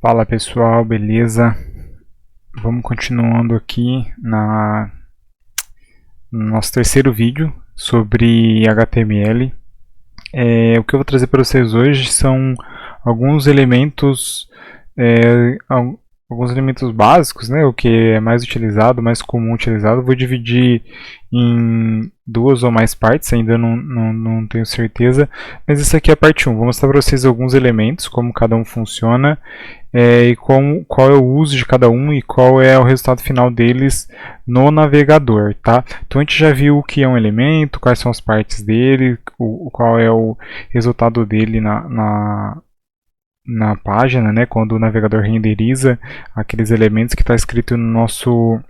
Fala pessoal, beleza? Vamos continuando aqui no nosso terceiro vídeo sobre HTML. O que eu vou trazer para vocês hoje são alguns elementos, alguns elementos básicos, né? O que é mais utilizado, mais comum utilizado. Vou dividir em duas ou mais partes, ainda não tenho certeza, mas isso aqui é a parte 1. Vou mostrar para vocês alguns elementos, como cada um funciona, e qual é o uso de cada um e qual é o resultado final deles no navegador, tá? Então a gente já viu o que é um elemento, quais são as partes dele, qual é o resultado dele na página, né? Quando o navegador renderiza aqueles elementos que está escrito no nosso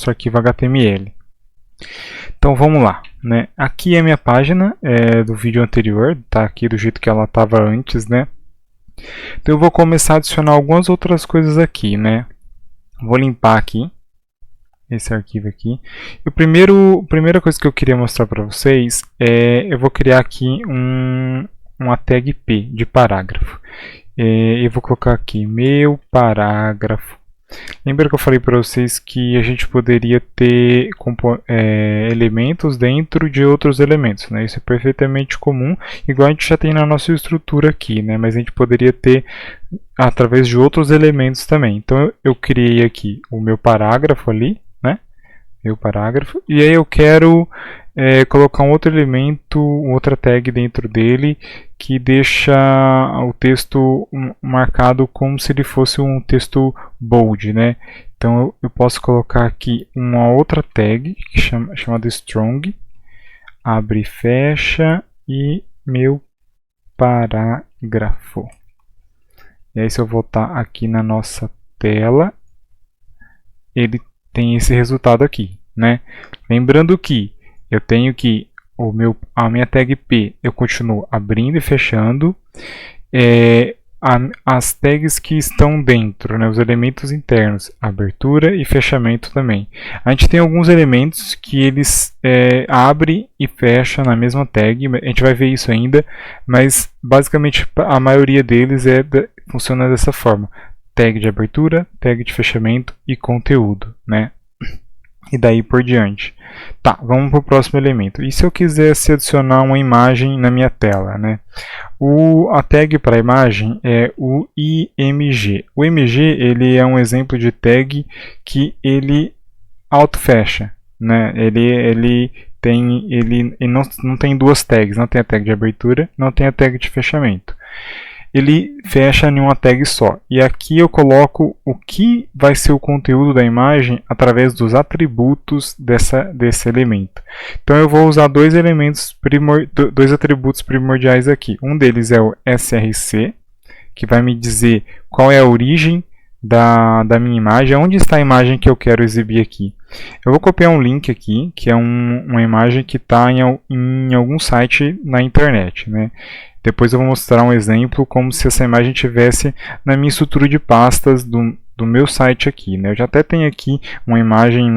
arquivo HTML. Então vamos lá, né? Aqui é a minha página do vídeo anterior, tá aqui do jeito que ela estava antes, né? Então eu vou começar a adicionar algumas outras coisas aqui, né? Vou limpar aqui esse arquivo aqui. E a primeira coisa que eu queria mostrar para vocês eu vou criar aqui uma tag P de parágrafo. Eu vou colocar aqui meu parágrafo. Lembra que eu falei para vocês que a gente poderia ter elementos dentro de outros elementos, né? Isso é perfeitamente comum, igual a gente já tem na nossa estrutura aqui, né? Mas a gente poderia ter através de outros elementos também. Então eu criei aqui o meu parágrafo ali, né? Meu parágrafo, e aí eu quero colocar um outro elemento, outra tag dentro dele que deixa o texto marcado como se ele fosse um texto bold, né? Então eu posso colocar aqui uma outra tag chamada strong, abre e fecha, e meu parágrafo. E aí se eu voltar aqui na nossa tela, ele tem esse resultado aqui, né? Lembrando que eu tenho que a minha tag P eu continuo abrindo e fechando, as tags que estão dentro, né, os elementos internos, abertura e fechamento também. A gente tem alguns elementos que eles abrem e fecham na mesma tag, a gente vai ver isso ainda, mas basicamente a maioria deles funciona dessa forma: tag de abertura, tag de fechamento e conteúdo, né? E daí por diante. Tá, vamos para o próximo elemento. E se eu quisesse adicionar uma imagem na minha tela, né? A tag para a imagem é o IMG. O IMG ele é um exemplo de tag que ele auto-fecha, né? Ele não tem duas tags, não tem a tag de abertura, não tem a tag de fechamento. Ele fecha em uma tag só. E aqui eu coloco o que vai ser o conteúdo da imagem através dos atributos desse elemento. Então eu vou usar dois atributos primordiais aqui. Um deles é o src, que vai me dizer qual é a origem da minha imagem, onde está a imagem que eu quero exibir aqui. Eu vou copiar um link aqui, que é uma imagem que está em algum site na internet, né? Depois eu vou mostrar um exemplo como se essa imagem estivesse na minha estrutura de pastas do meu site aqui, né? Eu já até tenho aqui uma imagem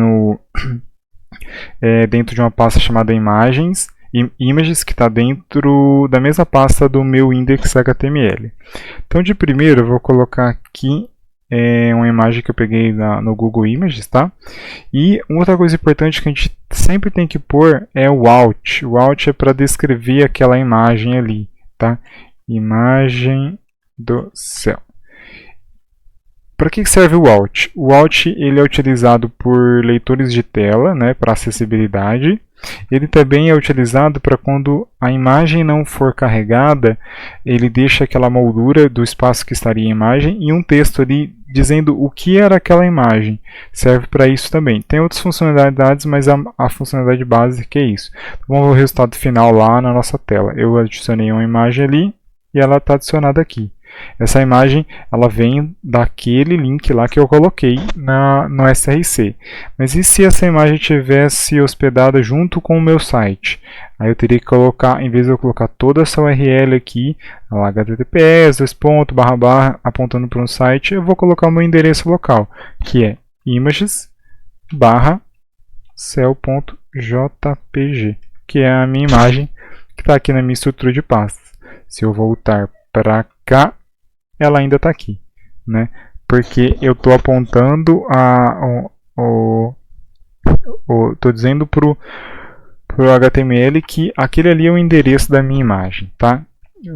dentro de uma pasta chamada images, que está dentro da mesma pasta do meu index.html. Então de primeiro eu vou colocar aqui uma imagem que eu peguei no Google Images, tá? E outra coisa importante que a gente sempre tem que pôr é o alt. O alt é para descrever aquela imagem ali, tá? Imagem do céu. Para que serve o alt? O alt ele é utilizado por leitores de tela, né, para acessibilidade. Ele também é utilizado para quando a imagem não for carregada, ele deixa aquela moldura do espaço que estaria em imagem e um texto ali dizendo o que era aquela imagem. Serve para isso também. Tem outras funcionalidades, mas a funcionalidade básica é isso. Vamos ver o resultado final lá na nossa tela. Eu adicionei uma imagem ali e ela está adicionada aqui. Essa imagem ela vem daquele link lá que eu coloquei no src. Mas e se essa imagem tivesse hospedada junto com o meu site? Aí eu teria que colocar, em vez de eu colocar toda essa URL aqui, https apontando para um site, eu vou colocar o meu endereço local, que é images/cell.jpg, que é a minha imagem que está aqui na minha estrutura de pastas. Se eu voltar para cá, ela ainda está aqui, né? Porque eu estou apontando estou dizendo para o HTML que aquele ali é o endereço da minha imagem, tá?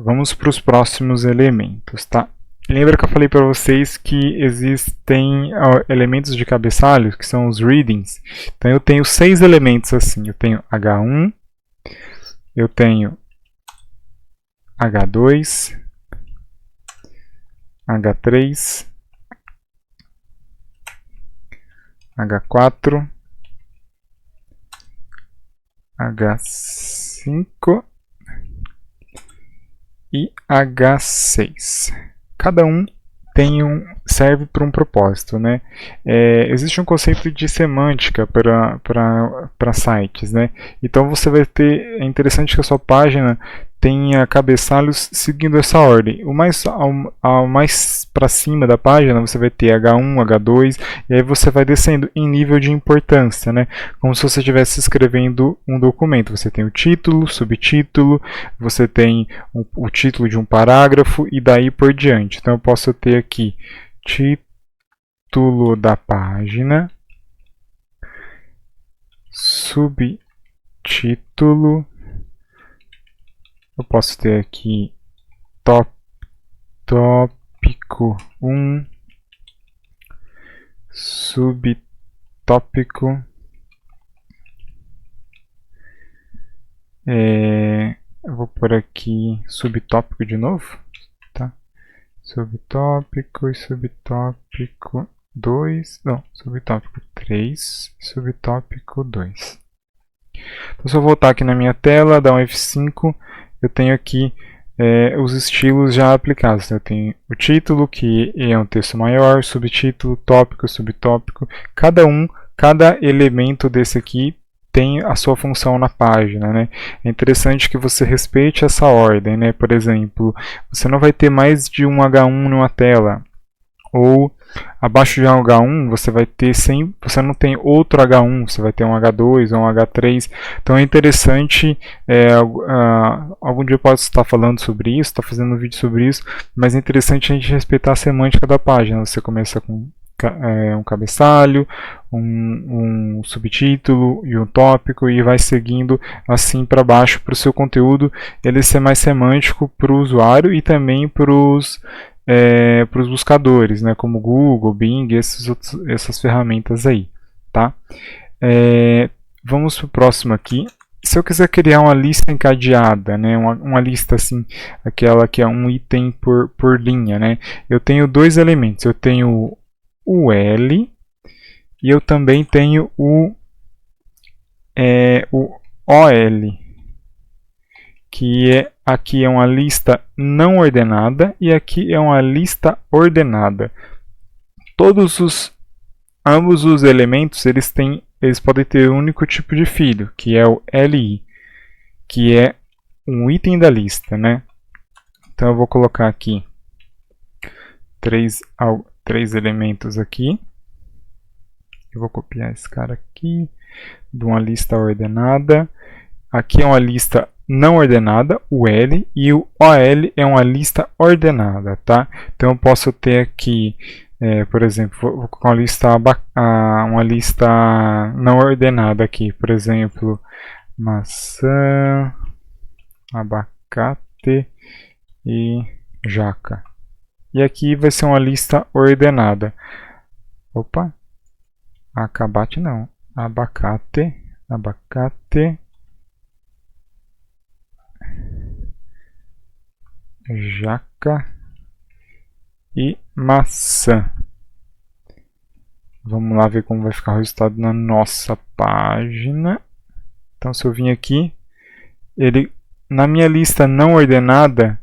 Vamos para os próximos elementos, tá? Lembra que eu falei para vocês que existem elementos de cabeçalho, que são os readings? Então eu tenho 6 elementos assim. Eu tenho H1, eu tenho H2, H3, H4, H5 e H6. Cada um serve para um propósito, né? Existe um conceito de semântica para sites, né? Então você vai ter, é interessante que a sua página tenha cabeçalhos seguindo essa ordem. Ao mais para cima da página você vai ter H1, H2 e aí você vai descendo em nível de importância, né? Como se você estivesse escrevendo um documento. Você tem o título, subtítulo, você tem o título de um parágrafo e daí por diante. Então eu posso ter aqui título da página, subtítulo, eu posso ter aqui tópico 1, subtópico, eu vou por aqui subtópico de novo, tá? Subtópico e subtópico 2, não, subtópico 3 e subtópico 2. Então se eu voltar aqui na minha tela, dar um F5, eu tenho aqui os estilos já aplicados. Eu tenho o título, que é um texto maior, subtítulo, tópico, subtópico. Cada elemento desse aqui tem a sua função na página, né? É interessante que você respeite essa ordem, né? Por exemplo, você não vai ter mais de um H1 numa tela, ou abaixo de um H1 você vai ter você não tem outro H1, você vai ter um H2 ou um H3. Então é interessante, algum dia eu posso estar falando sobre isso, estar fazendo um vídeo sobre isso, mas é interessante a gente respeitar a semântica da página. Você começa com um cabeçalho, um subtítulo e um tópico e vai seguindo assim para baixo para o seu conteúdo ele ser mais semântico para o usuário e também para os buscadores, né, como Google, Bing, essas ferramentas aí, tá? Vamos para o próximo aqui. Se eu quiser criar uma lista encadeada, né, uma lista assim, aquela que é um item por linha, né, eu tenho 2 elementos. Eu tenho o L e eu também tenho o OL, que aqui é uma lista não ordenada e aqui é uma lista ordenada. Ambos os elementos eles podem ter um único tipo de filho, que é o LI, que é um item da lista, né? Então eu vou colocar aqui 3 elementos aqui. Eu vou copiar esse cara aqui de uma lista ordenada. Aqui é uma lista não ordenada, o L, e o OL é uma lista ordenada, tá? Então eu posso ter aqui, por exemplo, vou colocar uma lista não ordenada aqui, por exemplo, maçã, abacate e jaca. E aqui vai ser uma lista ordenada. Opa, abacate não, abacate, jaca e maçã. Vamos lá ver como vai ficar o resultado na nossa página. Então se eu vim aqui, na minha lista não ordenada,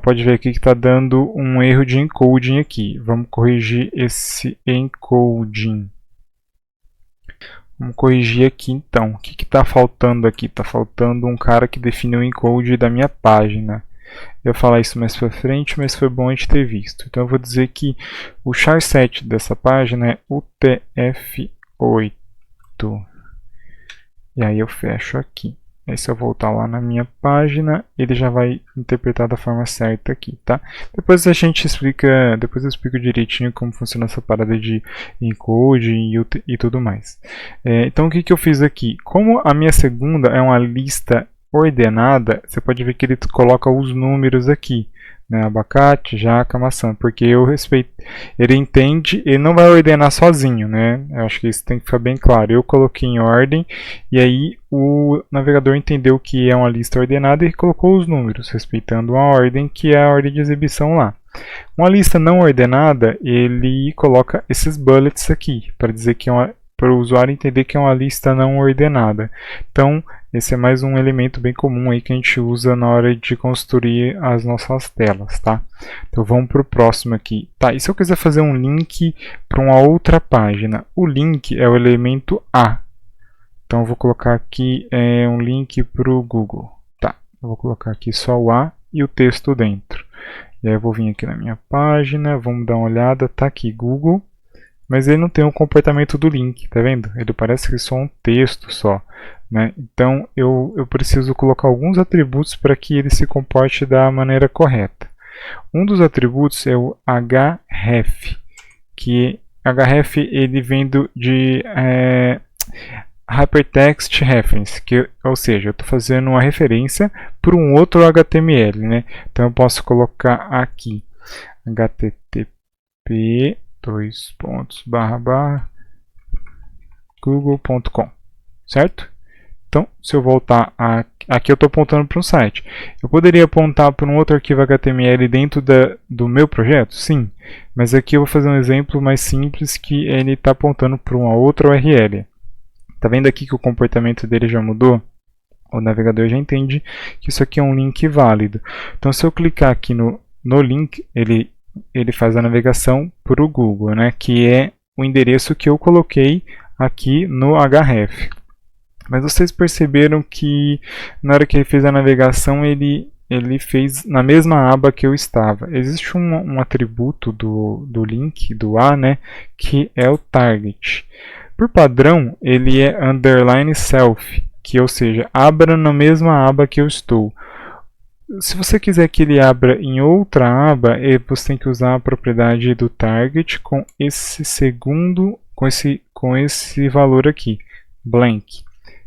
pode ver aqui que está dando um erro de encoding aqui. Vamos corrigir esse encoding. Vamos corrigir aqui então. O que está faltando aqui? Está faltando um cara que define o encode da minha página. Eu vou falar isso mais para frente, mas foi bom a gente ter visto. Então eu vou dizer que o char7 dessa página é UTF-8. E aí eu fecho aqui. Aí se eu voltar lá na minha página, ele já vai interpretar da forma certa aqui, tá? Depois eu explico direitinho como funciona essa parada de encode e tudo mais. Então o que eu fiz aqui? Como a minha segunda é uma lista ordenada, você pode ver que ele coloca os números aqui, né? Abacate, jaca, maçã, porque eu respeito, ele entende, ele não vai ordenar sozinho, né? Eu acho que isso tem que ficar bem claro. Eu coloquei em ordem e aí o navegador entendeu que é uma lista ordenada e colocou os números, respeitando a ordem que é a ordem de exibição lá. Uma lista não ordenada, ele coloca esses bullets aqui, para dizer que para o usuário entender que é uma lista não ordenada. Então, esse é mais um elemento bem comum aí que a gente usa na hora de construir as nossas telas, tá? Então vamos para o próximo aqui. Tá, e se eu quiser fazer um link para uma outra página? O link é o elemento A. Então eu vou colocar aqui um link para o Google. Tá, eu vou colocar aqui só o A e o texto dentro. E aí eu vou vir aqui na minha página, vamos dar uma olhada, tá aqui Google. Mas ele não tem o comportamento do link, tá vendo? Ele parece que é só um texto só, né? Então eu preciso colocar alguns atributos para que ele se comporte da maneira correta. Um dos atributos é o href, que href ele vem de Hypertext Reference, ou seja, eu estou fazendo uma referência para um outro HTML, né? Então eu posso colocar aqui http google.com, certo? Então, se eu voltar aqui, eu estou apontando para um site. Eu poderia apontar para um outro arquivo HTML dentro do meu projeto? Sim, mas aqui eu vou fazer um exemplo mais simples que ele está apontando para uma outra URL. Tá vendo aqui que o comportamento dele já mudou? O navegador já entende que isso aqui é um link válido. Então, se eu clicar aqui no link, ele faz a navegação para o Google, né, que é o endereço que eu coloquei aqui no href. Mas vocês perceberam que na hora que ele fez a navegação, ele fez na mesma aba que eu estava. Existe um atributo do link, do A, né, que é o target. Por padrão, ele é underline self, que ou seja, abra na mesma aba que eu estou. Se você quiser que ele abra em outra aba, você tem que usar a propriedade do target com esse com esse valor aqui, blank.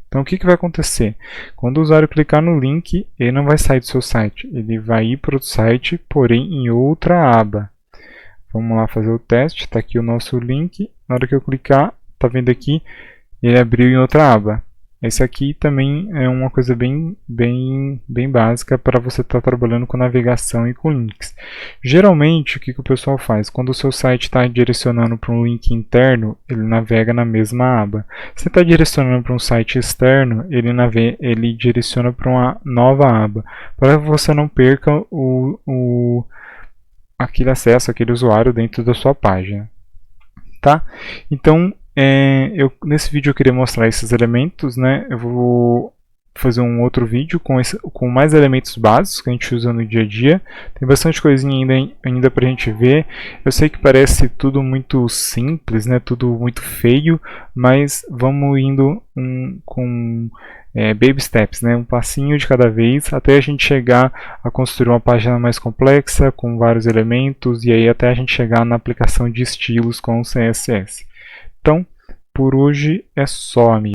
Então o que vai acontecer? Quando o usuário clicar no link, ele não vai sair do seu site, ele vai ir para o site, porém em outra aba. Vamos lá fazer o teste, está aqui o nosso link, na hora que eu clicar, está vendo aqui, ele abriu em outra aba. Esse aqui também é uma coisa bem básica para você estar trabalhando com navegação e com links. Geralmente, o que o pessoal faz? Quando o seu site está direcionando para um link interno, ele navega na mesma aba. Se está direcionando para um site externo, ele direciona para uma nova aba, para que você não perca aquele acesso, aquele usuário dentro da sua página. Tá? Então, nesse vídeo eu queria mostrar esses elementos, né? Eu vou fazer um outro vídeo com mais elementos básicos que a gente usa no dia a dia. Tem bastante coisinha ainda pra gente ver. Eu sei que parece tudo muito simples, né? Tudo muito feio, mas vamos indo com baby steps, né? Um passinho de cada vez, até a gente chegar a construir uma página mais complexa, com vários elementos, e aí até a gente chegar na aplicação de estilos com o CSS. Então, por hoje é só, amigo.